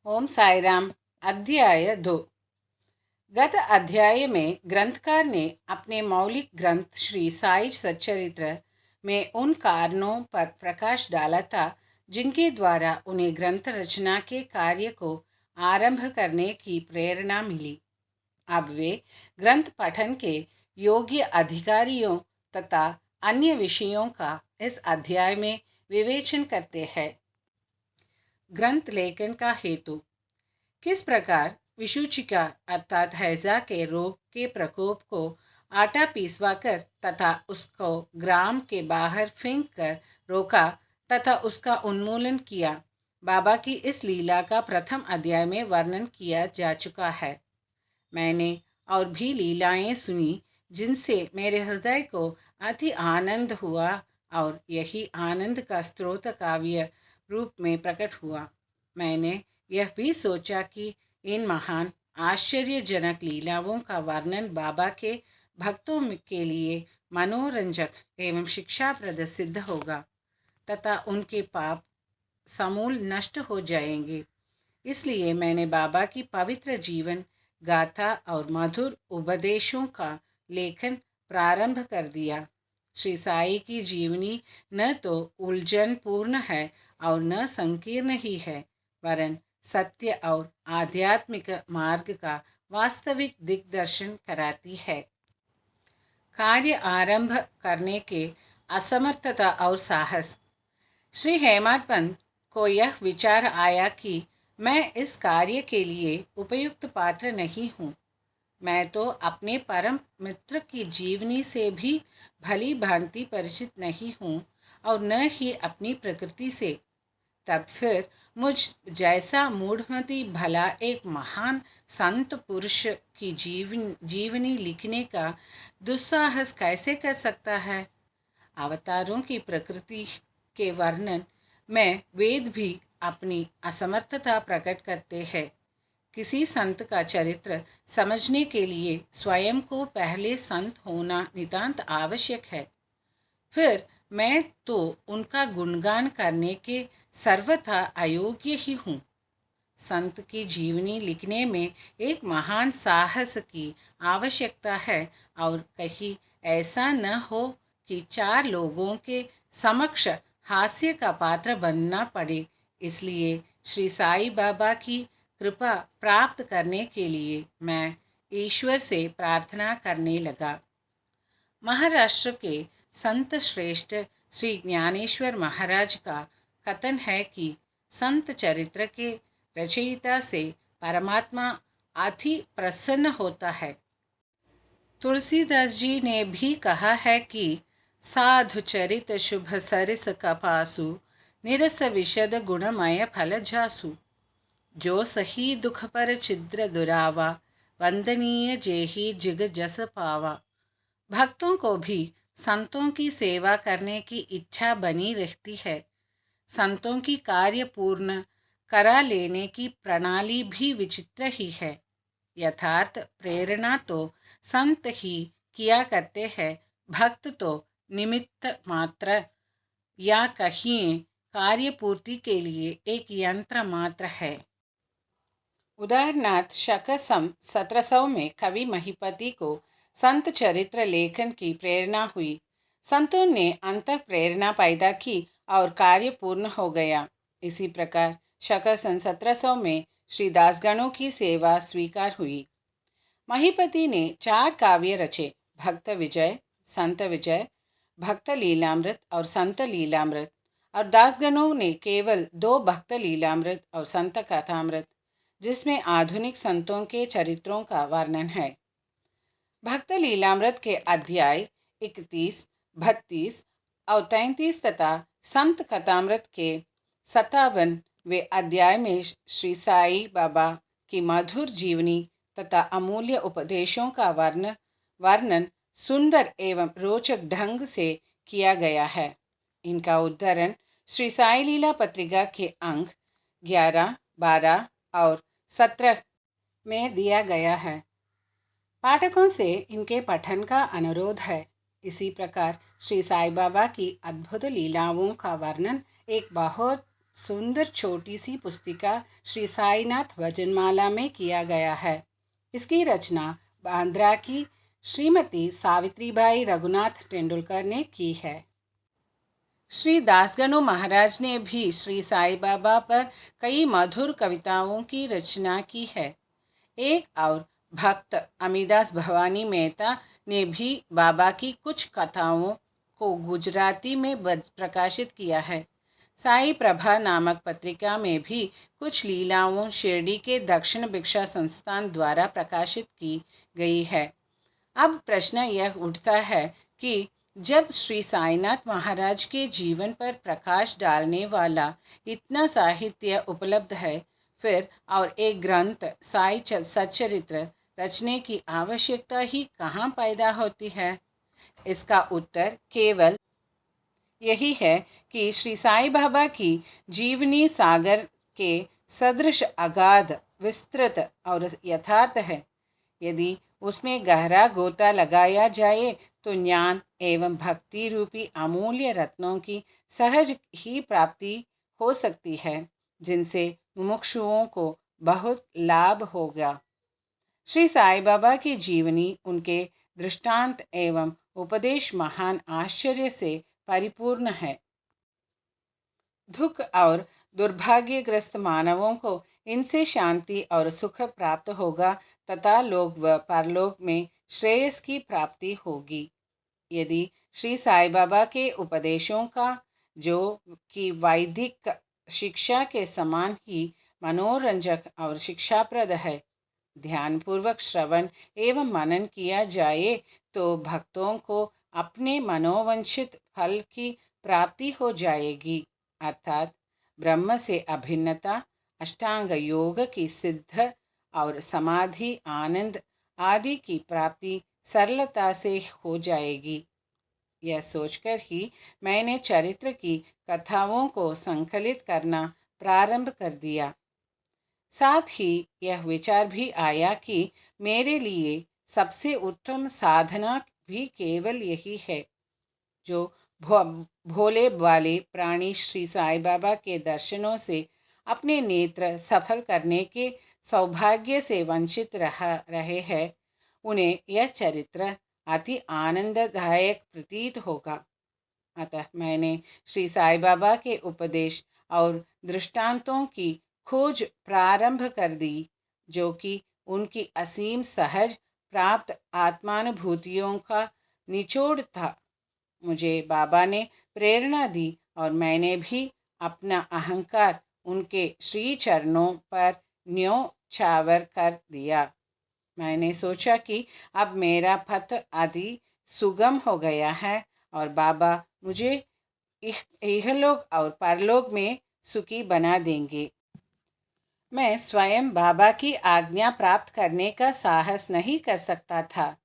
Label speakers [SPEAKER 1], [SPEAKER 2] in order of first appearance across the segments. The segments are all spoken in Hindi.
[SPEAKER 1] ओम साई राम। अध्याय 2। गत अध्याय में ग्रंथकार ने अपने मौलिक ग्रंथ श्री साई सच्चरित्र में उन कारणों पर प्रकाश डाला था जिनके द्वारा उन्हें ग्रंथ रचना के कार्य को आरंभ करने की प्रेरणा मिली। अब वे ग्रंथ पठन के योग्य अधिकारियों तथा अन्य विषयों का इस अध्याय में विवेचन करते हैं। ग्रंथ लेखन का हेतु। किस प्रकार विषुचिका अर्थात हैजा के रोग के प्रकोप को आटा पिसवा कर तथा उसको ग्राम के बाहर फेंक कर रोका तथा उसका उन्मूलन किया, बाबा की इस लीला का प्रथम अध्याय में वर्णन किया जा चुका है। मैंने और भी लीलाएं सुनी जिनसे मेरे हृदय को अति आनंद हुआ और यही आनंद का स्रोत काव्य रूप में प्रकट हुआ। मैंने यह भी सोचा कि इन महान आश्चर्यजनक लीलाओं का वर्णन बाबा के भक्तों के लिए मनोरंजक एवं शिक्षाप्रद सिद्ध होगा तथा उनके पाप समूल नष्ट हो जाएंगे। इसलिए मैंने बाबा की पवित्र जीवन गाथा और मधुर उपदेशों का लेखन प्रारंभ कर दिया। श्री साई की जीवनी न तो उलझन पूर्ण है और न संकीर्ण ही है, वरन सत्य और आध्यात्मिक मार्ग का वास्तविक दिग्दर्शन कराती है। कार्य आरंभ करने के असमर्थता और साहस। श्री हेमंत पंत को यह विचार आया कि मैं इस कार्य के लिए उपयुक्त पात्र नहीं हूँ। मैं तो अपने परम मित्र की जीवनी से भी भली भांति परिचित नहीं हूँ और न ही अपनी प्रकृति से। तब फिर मुझ जैसा मूढ़मती भला एक महान संत पुरुष की जीवनी लिखने का दुस्साहस कैसे कर सकता है। अवतारों की प्रकृति के वर्णन में वेद भी अपनी असमर्थता प्रकट करते हैं। किसी संत का चरित्र समझने के लिए स्वयं को पहले संत होना नितांत आवश्यक है। फिर मैं तो उनका गुणगान करने के सर्वथा अयोग्य ही हूँ। संत की जीवनी लिखने में एक महान साहस की आवश्यकता है और कहीं ऐसा न हो कि चार लोगों के समक्ष हास्य का पात्र बनना पड़े। इसलिए श्री साई बाबा की कृपा प्राप्त करने के लिए मैं ईश्वर से प्रार्थना करने लगा। महाराष्ट्र के संत श्रेष्ठ श्री ज्ञानेश्वर महाराज का कथन है कि संत चरित्र के रचयिता से परमात्मा अति प्रसन्न होता है। तुलसीदास जी ने भी कहा है कि साधु चरित शुभ सरिस कपासु निरस विशद गुणमय फल जासु। जो सही दुख पर छिद्र दुरावा वंदनीय जेहि जिग जस पावा। भक्तों को भी संतों की सेवा करने की इच्छा बनी रहती है। संतों की कार्य पूर्ण करा लेने की प्रणाली भी विचित्र ही है। यथार्थ प्रेरणा तो संत ही किया करते हैं, भक्त तो निमित्त मात्र या कहिए कार्य पूर्ति के लिए एक यंत्र मात्र है। उदाहरणार्थ शक सम 1700 में कवि महिपति को संत चरित्र लेखन की प्रेरणा हुई। संतों ने अंत प्रेरणा पैदा की और कार्य पूर्ण हो गया। इसी प्रकार शक सन 1700 में श्री दासगणों की सेवा स्वीकार हुई। महिपति ने 4 काव्य रचे, भक्त विजय, संत विजय, भक्त लीलामृत और संत लीलामृत, और दासगणों ने केवल 2 भक्त लीलामृत और संत कथामृत, जिसमें आधुनिक संतों के चरित्रों का वर्णन है। भक्त लीलामृत के अध्याय 31, 32 और 33 तथा संत कथामृत के 57वें अध्याय में श्री साई बाबा की मधुर जीवनी तथा अमूल्य उपदेशों का वर्णन सुंदर एवं रोचक ढंग से किया गया है। इनका उद्धरण श्री साई लीला पत्रिका के अंक 11, 12 और 17 में दिया गया है। पाठकों से इनके पठन का अनुरोध है। इसी प्रकार श्री साई बाबा की अद्भुत लीलाओं का वर्णन एक बहुत सुंदर छोटी सी पुस्तिका श्री साईनाथ भजनमाला में किया गया है। इसकी रचना बांद्रा की श्रीमती सावित्रीबाई रघुनाथ टेंडुलकर ने की है। श्री दासगणु महाराज ने भी श्री साईं बाबा पर कई मधुर कविताओं की रचना की है। एक और भक्त अमीदास भवानी मेहता ने भी बाबा की कुछ कथाओं को गुजराती में प्रकाशित किया है। साई प्रभा नामक पत्रिका में भी कुछ लीलाओं शिरडी के दक्षिण भिक्षा संस्थान द्वारा प्रकाशित की गई है। अब प्रश्न यह उठता है कि जब श्री साईनाथ महाराज के जीवन पर प्रकाश डालने वाला इतना साहित्य उपलब्ध है, फिर और एक ग्रंथ साई सच्चरित्र रचने की आवश्यकता ही कहाँ पैदा होती है? इसका उत्तर केवल यही है कि श्री साईं बाबा की जीवनी सागर के सदृश अगाध, विस्तृत और यथार्थ है। यदि उसमें गहरा गोता लगाया जाए तो ज्ञान एवं भक्ति रूपी अमूल्य रत्नों की सहज ही प्राप्ति हो सकती है, जिनसे मुमुक्षुओं को बहुत लाभ होगा। श्री साईं बाबा की जीवनी, उनके दृष्टांत एवं उपदेश महान आश्चर्य से परिपूर्ण है। दुख और दुर्भाग्यग्रस्त मानवों को इनसे शांति और सुख प्राप्त होगा तथा लोक व परलोक में श्रेयस की प्राप्ति होगी। यदि श्री साईं बाबा के उपदेशों का, जो कि वैदिक शिक्षा के समान ही मनोरंजक और शिक्षाप्रद है, ध्यानपूर्वक श्रवण एवं मनन किया जाए तो भक्तों को अपने मनोवांछित फल की प्राप्ति हो जाएगी, अर्थात ब्रह्म से अभिन्नता, अष्टांग योग की सिद्ध और समाधि आनंद आदि की प्राप्ति सरलता से हो जाएगी। यह सोचकर ही मैंने चरित्र की कथाओं को संकलित करना प्रारंभ कर दिया। साथ ही यह विचार भी आया कि मेरे लिए सबसे उत्तम साधना भी केवल यही है, जो भोले वाले प्राणी श्री साईं बाबा के दर्शनों से अपने नेत्र सफल करने के सौभाग्य से वंचित रहे हैं, उन्हें यह चरित्र अति आनंददायक प्रतीत होगा। अतः मैंने श्री साईं बाबा के उपदेश और दृष्टांतों की खोज प्रारंभ कर दी, जो कि उनकी असीम सहज प्राप्त आत्मानुभूतियों का निचोड़ था। मुझे बाबा ने प्रेरणा दी और मैंने भी अपना अहंकार उनके श्री चरणों पर न्योछावर कर दिया। मैंने सोचा कि अब मेरा पथ आदि सुगम हो गया है और बाबा मुझे इहलोक और परलोक में सुखी बना देंगे। मैं स्वयं बाबा की आज्ञा प्राप्त करने का साहस नहीं कर सकता था।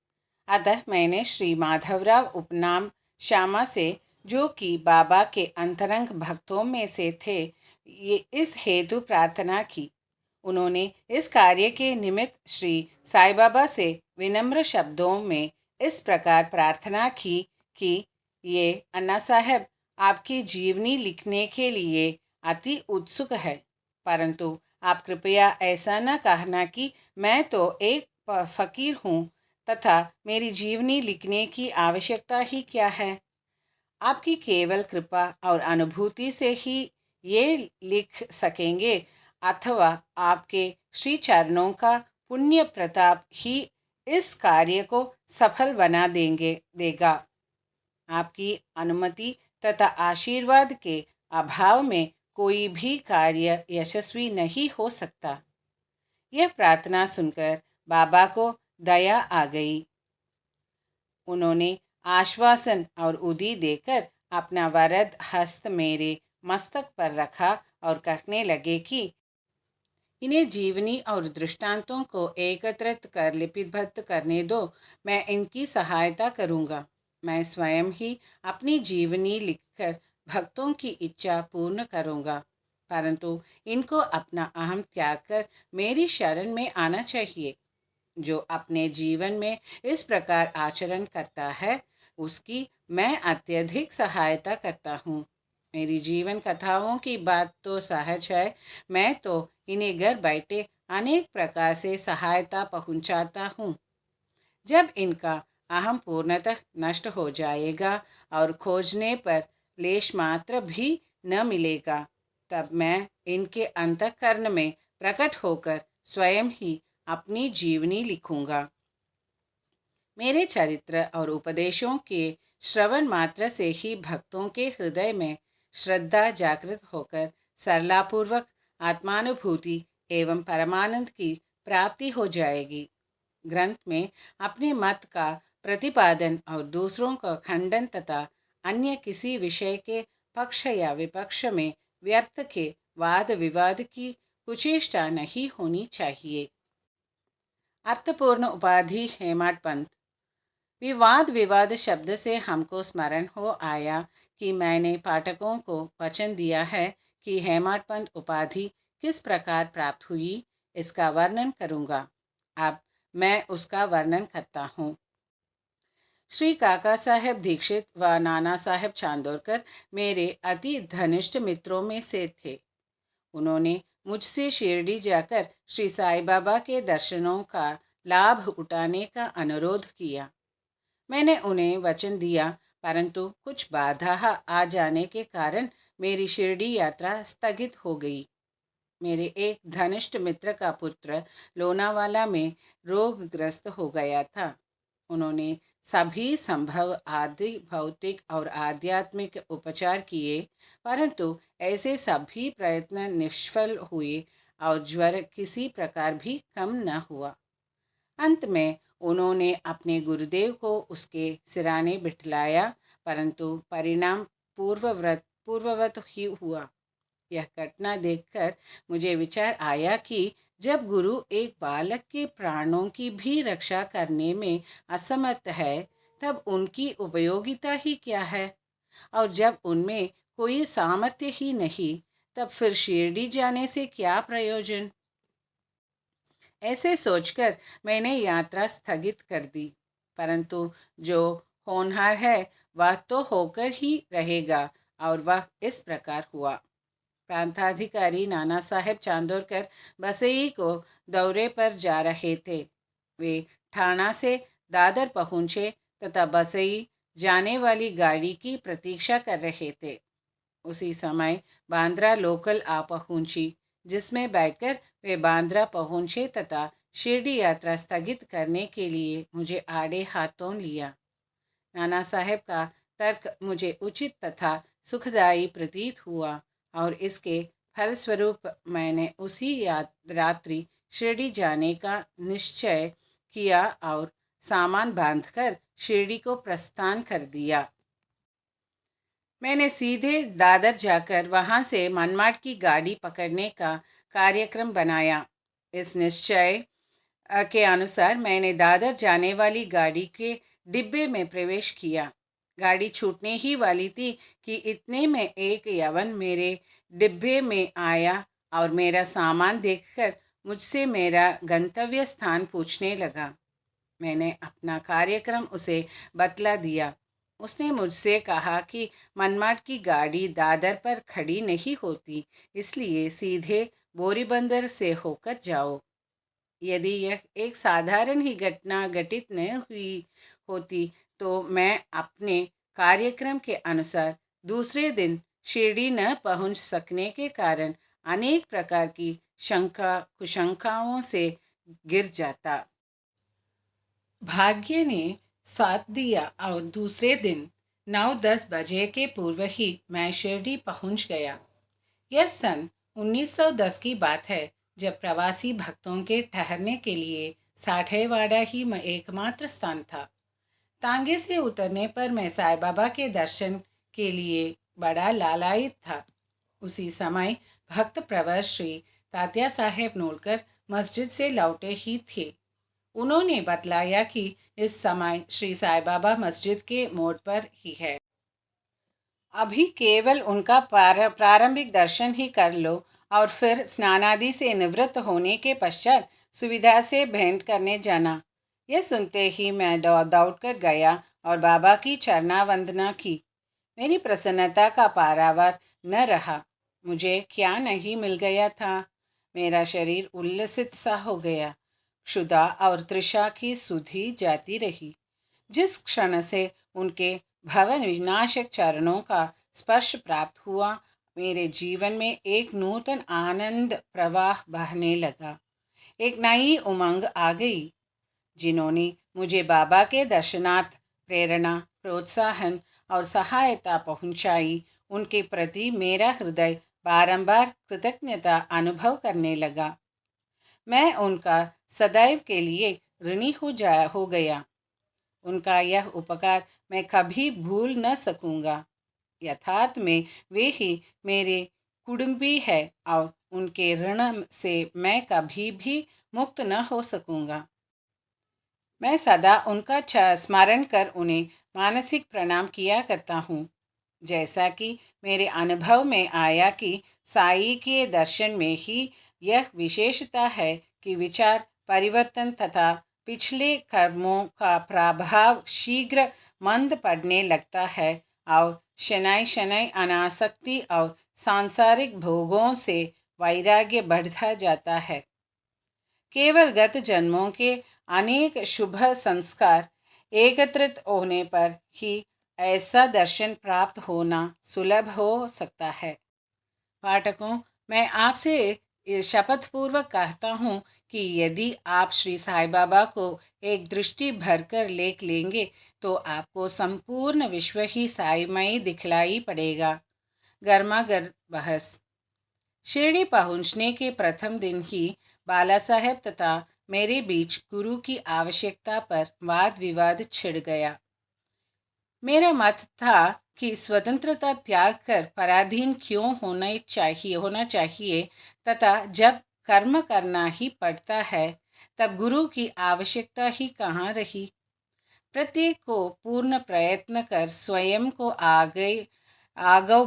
[SPEAKER 1] अतः मैंने श्री माधवराव उपनाम श्यामा से, जो कि बाबा के अंतरंग भक्तों में से थे, ये इस हेतु प्रार्थना की। उन्होंने इस कार्य के निमित्त श्री साईं बाबा से विनम्र शब्दों में इस प्रकार प्रार्थना की कि ये अन्ना साहब आपकी जीवनी लिखने के लिए अति उत्सुक है, परंतु आप कृपया ऐसा न कहना कि मैं तो एक फ़कीर हूँ तथा मेरी जीवनी लिखने की आवश्यकता ही क्या है। आपकी केवल कृपा और अनुभूति से ही ये लिख सकेंगे, अथवा आपके श्री चरणों का पुण्य प्रताप ही इस कार्य को सफल बना देगा। आपकी अनुमति तथा आशीर्वाद के अभाव में कोई भी कार्य यशस्वी नहीं हो सकता। यह प्रार्थना सुनकर बाबा को दया आ गई। उन्होंने आश्वासन और उदी देकर अपना वरद हस्त मेरे मस्तक पर रखा और कहने लगे कि इन्हें जीवनी और दृष्टांतों को एकत्रित कर लिपिबद्ध करने दो, मैं इनकी सहायता करूँगा। मैं स्वयं ही अपनी जीवनी लिखकर भक्तों की इच्छा पूर्ण करूँगा, परंतु इनको अपना अहम त्याग कर मेरी शरण में आना चाहिए। जो अपने जीवन में इस प्रकार आचरण करता है, उसकी मैं अत्यधिक सहायता करता हूँ। मेरी जीवन कथाओं की बात तो सहज है। मैं तो इन्हें घर बैठे अनेक प्रकार से सहायता पहुंचाता हूँ। जब इनका अहम पूर्णतः नष्ट हो जाएगा और खोजने पर लेश मात्र भी न मिलेगा, तब मैं इनके अंतःकरण में प्रकट होकर स्वयं ही अपनी जीवनी लिखूंगा। मेरे चरित्र और उपदेशों के श्रवण मात्र से ही भक्तों के हृदय में श्रद्धा जागृत होकर सरलापूर्वक आत्मानुभूति एवं परमानंद की प्राप्ति हो जाएगी। ग्रंथ में अपने मत का प्रतिपादन और दूसरों का खंडन तथा अन्य किसी विषय के पक्ष या विपक्ष में व्यर्थ के वाद विवाद की कुचेष्टा नहीं होनी चाहिए। अर्थपूर्ण उपाधि हेमाड पंथ। विवाद विवाद शब्द से हमको स्मरण हो आया कि मैंने पाठकों को वचन दिया है कि हेमाड पंथ उपाधि किस प्रकार प्राप्त हुई, इसका वर्णन करूँगा। अब मैं उसका वर्णन करता हूँ। श्री काका साहेब दीक्षित व नाना साहेब चांदोरकर मेरे अति घनिष्ठ मित्रों में से थे। उन्होंने मुझसे शिरडी जाकर श्री साईं बाबा के दर्शनों का लाभ उठाने का अनुरोध किया। मैंने उन्हें वचन दिया, परंतु कुछ बाधा आ जाने के कारण मेरी शिरडी यात्रा स्थगित हो गई। मेरे एक घनिष्ठ मित्र का पुत्र लोनावाला में रोगग्रस्त हो गया था। उन्होंने सभी संभव आदि भौतिक और आध्यात्मिक उपचार किए, परंतु ऐसे सभी प्रयत्न निष्फल हुए और ज्वर किसी प्रकार भी कम न हुआ। अंत में उन्होंने अपने गुरुदेव को उसके सिराने बिठलाया, परंतु परिणाम पूर्ववत ही हुआ। यह घटना देखकर मुझे विचार आया कि जब गुरु एक बालक के प्राणों की भी रक्षा करने में असमर्थ है, तब उनकी उपयोगिता ही क्या है। और जब उनमें कोई सामर्थ्य ही नहीं, तब फिर शिरडी जाने से क्या प्रयोजन। ऐसे सोचकर मैंने यात्रा स्थगित कर दी। परंतु जो होनहार है वह तो होकर ही रहेगा, और वह इस प्रकार हुआ। प्रांताधिकारी नाना साहेब चांदोरकर बसई को दौरे पर जा रहे थे। वे ठाणा से दादर पहुँचे तथा बसई जाने वाली गाड़ी की प्रतीक्षा कर रहे थे। उसी समय बांद्रा लोकल आ पहुंची, जिसमें बैठकर वे बांद्रा पहुंचे तथा शिरडी यात्रा स्थगित करने के लिए मुझे आड़े हाथों लिया। नाना साहेब का तर्क मुझे उचित तथा सुखदायी प्रतीत हुआ, और इसके फलस्वरूप मैंने उसी रात्रि शिरडी जाने का निश्चय किया और सामान बांधकर शिरडी को प्रस्थान कर दिया। मैंने सीधे दादर जाकर वहाँ से मनमाड की गाड़ी पकड़ने का कार्यक्रम बनाया। इस निश्चय के अनुसार मैंने दादर जाने वाली गाड़ी के डिब्बे में प्रवेश किया। गाड़ी छूटने ही वाली थी कि इतने में एक यवन मेरे डिब्बे में आया और मेरा सामान देखकर मुझसे मेरा गंतव्य स्थान पूछने लगा। मैंने अपना कार्यक्रम उसे बतला दिया। उसने मुझसे कहा कि मनमाड की गाड़ी दादर पर खड़ी नहीं होती, इसलिए सीधे बोरीबंदर से होकर जाओ। यदि यह एक साधारण ही घटना घटित न हुई होती, तो मैं अपने कार्यक्रम के अनुसार दूसरे दिन शिरडी न पहुंच सकने के कारण अनेक प्रकार की शंका कुशंकाओं से गिर जाता। भाग्य ने साथ दिया और दूसरे दिन 9-10 बजे के पूर्व ही मैं शिरडी पहुंच गया। यह सन 1910 की बात है, जब प्रवासी भक्तों के ठहरने के लिए साठेवाड़ा ही एकमात्र स्थान था। तांगे से उतरने पर मैं साईं बाबा के दर्शन के लिए बड़ा लालायित था। उसी समय भक्त प्रवर श्री तात्या साहेब नोलकर मस्जिद से लौटे ही थे। उन्होंने बतलाया कि इस समय श्री साईं बाबा मस्जिद के मोड़ पर ही है। अभी केवल उनका प्रारंभिक दर्शन ही कर लो और फिर स्नानादि से निवृत्त होने के पश्चात सुविधा से भेंट करने जाना। यह सुनते ही मैं दौड़ कर गया और बाबा की चरणावंदना की। मेरी प्रसन्नता का पारावार न रहा। मुझे क्या नहीं मिल गया था। मेरा शरीर उल्लसित सा हो गया। क्षुधा और तृषा की सुधि जाती रही। जिस क्षण से उनके भवन विनाशक चरणों का स्पर्श प्राप्त हुआ, मेरे जीवन में एक नूतन आनंद प्रवाह बहने लगा। एक नई उमंग आ गई। जिन्होंने मुझे बाबा के दर्शनार्थ प्रेरणा, प्रोत्साहन और सहायता पहुंचाई, उनके प्रति मेरा हृदय बारंबार कृतज्ञता अनुभव करने लगा। मैं उनका सदैव के लिए ऋणी हो गया। उनका यह उपकार मैं कभी भूल न सकूंगा। यथार्थ में वे ही मेरे कुटुंबी है और उनके ऋण से मैं कभी भी मुक्त न हो सकूंगा। मैं सदा उनका स्मरण कर उन्हें मानसिक प्रणाम किया करता हूँ। जैसा कि मेरे अनुभव में आया कि साई के दर्शन में ही यह विशेषता है कि विचार परिवर्तन तथा पिछले कर्मों का प्रभाव शीघ्र मंद पड़ने लगता है और शनै शनै अनासक्ति और सांसारिक भोगों से वैराग्य बढ़ता जाता है। केवल गत जन्मों के अनेक शुभ संस्कार एकत्रित होने पर ही ऐसा दर्शन प्राप्त होना सुलभ हो सकता है। पाठकों, मैं आपसे शपथपूर्वक कहता हूँ कि यदि आप श्री साईं बाबा को एक दृष्टि भरकर लेख लेंगे तो आपको संपूर्ण विश्व ही साईमय दिखलाई पड़ेगा। गर्मागर बहस। शिरडी पहुंचने के प्रथम दिन ही बाला साहेब तथा मेरे बीच गुरु की आवश्यकता पर वाद विवाद छिड़ गया। मेरा मत था कि स्वतंत्रता त्याग कर पराधीन क्यों होना चाहिए तथा जब कर्म करना ही पड़ता है तब गुरु की आवश्यकता ही कहाँ रही। प्रत्येक को पूर्ण प्रयत्न कर स्वयं को आगे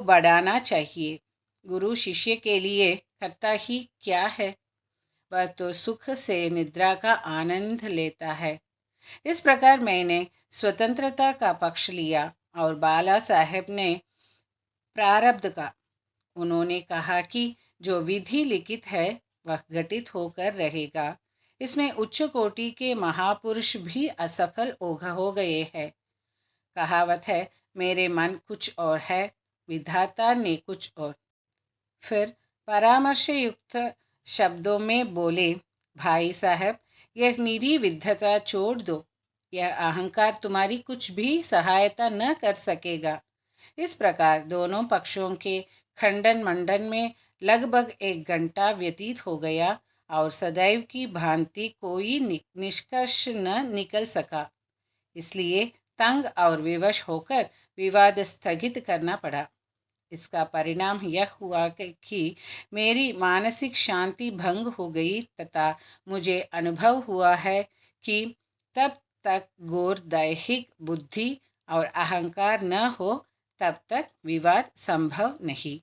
[SPEAKER 1] बढ़ाना चाहिए। गुरु शिष्य के लिए करता ही क्या है, वह तो सुख से निद्रा का आनंद लेता है। इस प्रकार मैंने स्वतंत्रता का पक्ष लिया और बाला साहेब ने प्रारब्ध का। उन्होंने कहा कि जो विधि लिखित है वह घटित होकर रहेगा। इसमें उच्च कोटि के महापुरुष भी असफल हो गए हैं। कहावत है, मेरे मन कुछ और है, विधाता ने कुछ और। फिर परामर्श युक्त शब्दों में बोले, भाई साहब, यह निरी विद्धता छोड़ दो। यह अहंकार तुम्हारी कुछ भी सहायता न कर सकेगा। इस प्रकार दोनों पक्षों के खंडन मंडन में लगभग 1 घंटा व्यतीत हो गया और सदैव की भांति कोई निष्कर्ष न निकल सका। इसलिए तंग और विवश होकर विवाद स्थगित करना पड़ा। इसका परिणाम यह हुआ कि मेरी मानसिक शांति भंग हो गई तथा मुझे अनुभव हुआ है कि तब तक घोर दैहिक बुद्धि और अहंकार न हो तब तक विवाद संभव नहीं।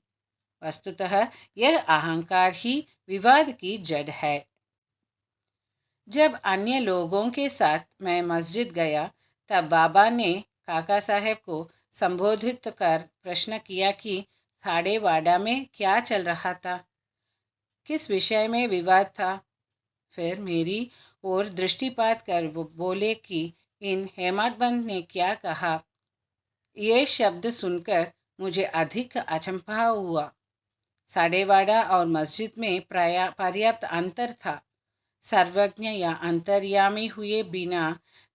[SPEAKER 1] वस्तुतः यह अहंकार ही विवाद की जड़ है। जब अन्य लोगों के साथ मैं मस्जिद गया तब बाबा ने काका साहेब को संबोधित कर प्रश्न किया कि थाड़ेवाड़ा में क्या चल रहा था, किस विषय में विवाद था। फिर मेरी ओर दृष्टिपात कर वो बोले कि इन हेमाडबंद ने क्या कहा। ये शब्द सुनकर मुझे अधिक अचंभा हुआ। साड़ेवाड़ा और मस्जिद में पर्याप्त अंतर था। सर्वज्ञ या अंतर्यामी हुए बिना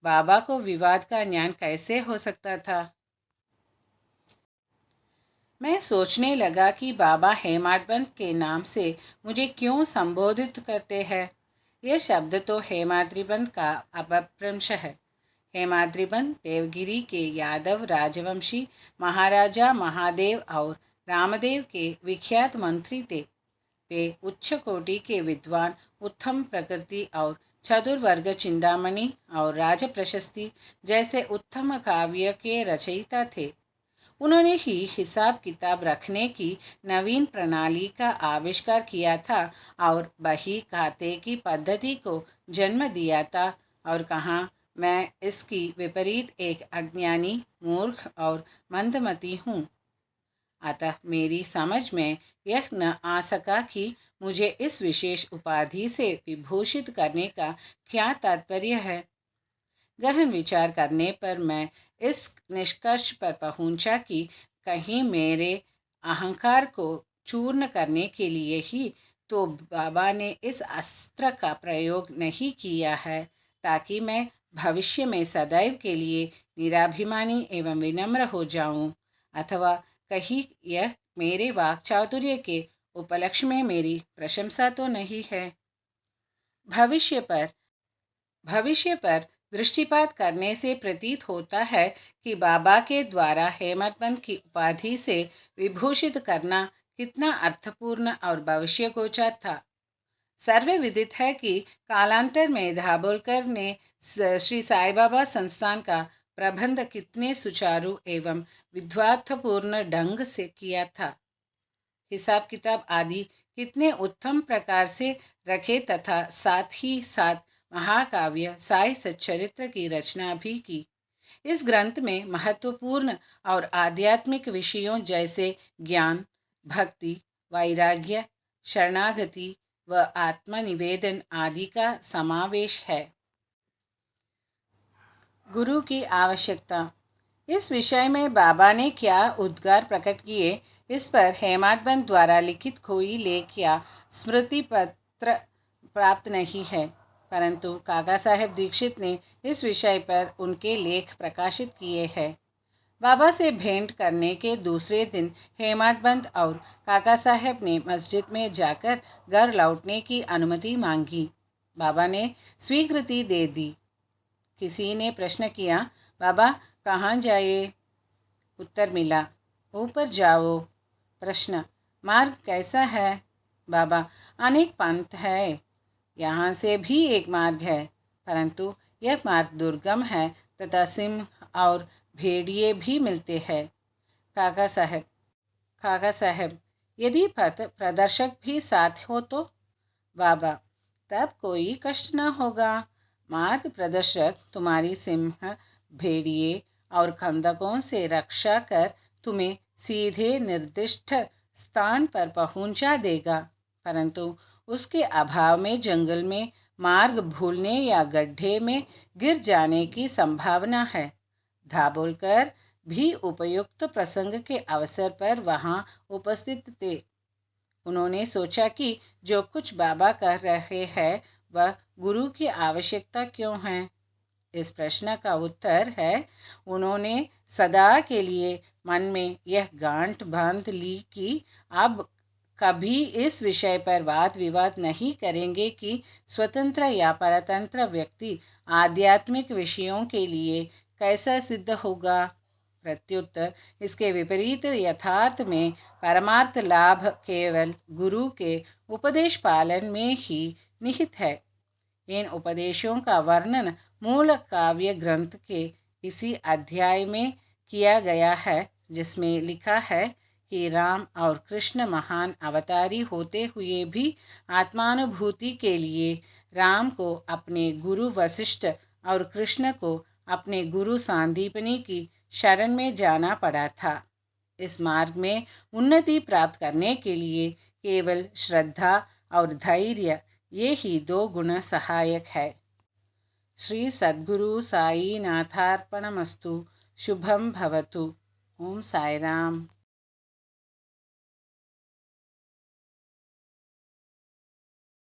[SPEAKER 1] बाबा को विवाद का ज्ञान कैसे हो सकता था। मैं सोचने लगा कि बाबा हेमाडबंद के नाम से मुझे क्यों संबोधित करते हैं। यह शब्द तो हेमाद्रिबंद का अपभ्रंश है। हेमाद्रिबंद देवगिरी के यादव राजवंशी महाराजा महादेव और रामदेव के विख्यात मंत्री थे। वे उच्च कोटि के विद्वान, उत्तम प्रकृति और चतुर्वर्ग चिंतामणि और राज प्रशस्ति जैसे उत्तम काव्य के रचयिता थे। उन्होंने ही हिसाब किताब रखने की नवीन प्रणाली का आविष्कार किया था और बही खाते की पद्धति को जन्म दिया था और कहाँ मैं इसकी विपरीत एक अज्ञानी, मूर्ख और मंदमती हूँ। अतः मेरी समझ में यह न आ सका कि मुझे इस विशेष उपाधि से विभूषित करने का क्या तात्पर्य है। गहन विचार करने पर मैं इस निष्कर्ष पर पहुंचा कि कहीं मेरे अहंकार को चूर्ण करने के लिए ही तो बाबा ने इस अस्त्र का प्रयोग नहीं किया है, ताकि मैं भविष्य में सदैव के लिए निराभिमानी एवं विनम्र हो जाऊं, अथवा कहीं यह मेरे वाक्चातुर्य के उपलक्ष्य में मेरी प्रशंसा तो नहीं है। भविष्य पर भविष्य पर दृष्टिपात करने से प्रतीत होता है कि बाबा के द्वारा हेमतपंथ की उपाधि से विभूषित करना कितना अर्थपूर्ण और भविष्यगोचर था। सर्वे विदित है कि कालांतर में दाभोलकर ने श्री साई बाबा संस्थान का प्रबंध कितने सुचारू एवं विद्वत्पूर्ण ढंग से किया था। हिसाब किताब आदि कितने उत्तम प्रकार से रखे तथा साथ ही साथ महाकाव्य साई सच्चरित्र की रचना भी की। इस ग्रंथ में महत्वपूर्ण और आध्यात्मिक विषयों जैसे ज्ञान, भक्ति, वैराग्य, शरणागति व आत्मनिवेदन आदि का समावेश है। गुरु की आवश्यकता। इस विषय में बाबा ने क्या उद्गार प्रकट किए, इस पर हेमाडपंथ द्वारा लिखित कोई लेख या स्मृति पत्र प्राप्त नहीं है, परंतु काका साहेब दीक्षित ने इस विषय पर उनके लेख प्रकाशित किए हैं। बाबा से भेंट करने के दूसरे दिन हेमाडपंथ और काका साहेब ने मस्जिद में जाकर घर लौटने की अनुमति मांगी। बाबा ने स्वीकृति दे दी। किसी ने प्रश्न किया, बाबा कहाँ जाए? उत्तर मिला, ऊपर जाओ। प्रश्न, मार्ग कैसा है? बाबा, अनेक पंथ है, यहाँ से भी एक मार्ग है, परंतु यह मार्ग दुर्गम है तथा सिंह और भेड़िए भी मिलते हैं। काका साहब, यदि पथ प्रदर्शक भी साथ हो तो? बाबा, तब कोई कष्ट न होगा। मार्ग प्रदर्शक तुम्हारी सिंह, भेड़िए और खंदकों से रक्षा कर तुम्हें सीधे निर्दिष्ट स्थान पर पहुंचा देगा, परंतु उसके अभाव में जंगल में मार्ग भूलने या गड्ढे में गिर जाने की संभावना है। दाभोलकर भी उपयुक्त प्रसंग के अवसर पर वहाँ उपस्थित थे। उन्होंने सोचा कि जो कुछ बाबा कह रहे हैं वह गुरु की आवश्यकता क्यों है। इस प्रश्न का उत्तर है, उन्होंने सदा के लिए मन में यह गांठ बांध ली कि अब कभी इस विषय पर वाद विवाद नहीं करेंगे कि स्वतंत्र या परतंत्र व्यक्ति आध्यात्मिक विषयों के लिए कैसा सिद्ध होगा। प्रत्युत्तर इसके विपरीत यथार्थ में परमार्थ लाभ केवल गुरु के उपदेश पालन में ही निहित है। इन उपदेशों का वर्णन मूल काव्य ग्रंथ के इसी अध्याय में किया गया है, जिसमें लिखा है कि राम और कृष्ण महान अवतारी होते हुए भी आत्मानुभूति के लिए राम को अपने गुरु वशिष्ठ और कृष्ण को अपने गुरु सांदीपनी की शरण में जाना पड़ा था। इस मार्ग में उन्नति प्राप्त करने के लिए केवल श्रद्धा और धैर्य, ये ही दो गुण सहायक है। श्री सद्गुरु साई नाथार्पणमस्तु। शुभम भवतु। ओम साई राम।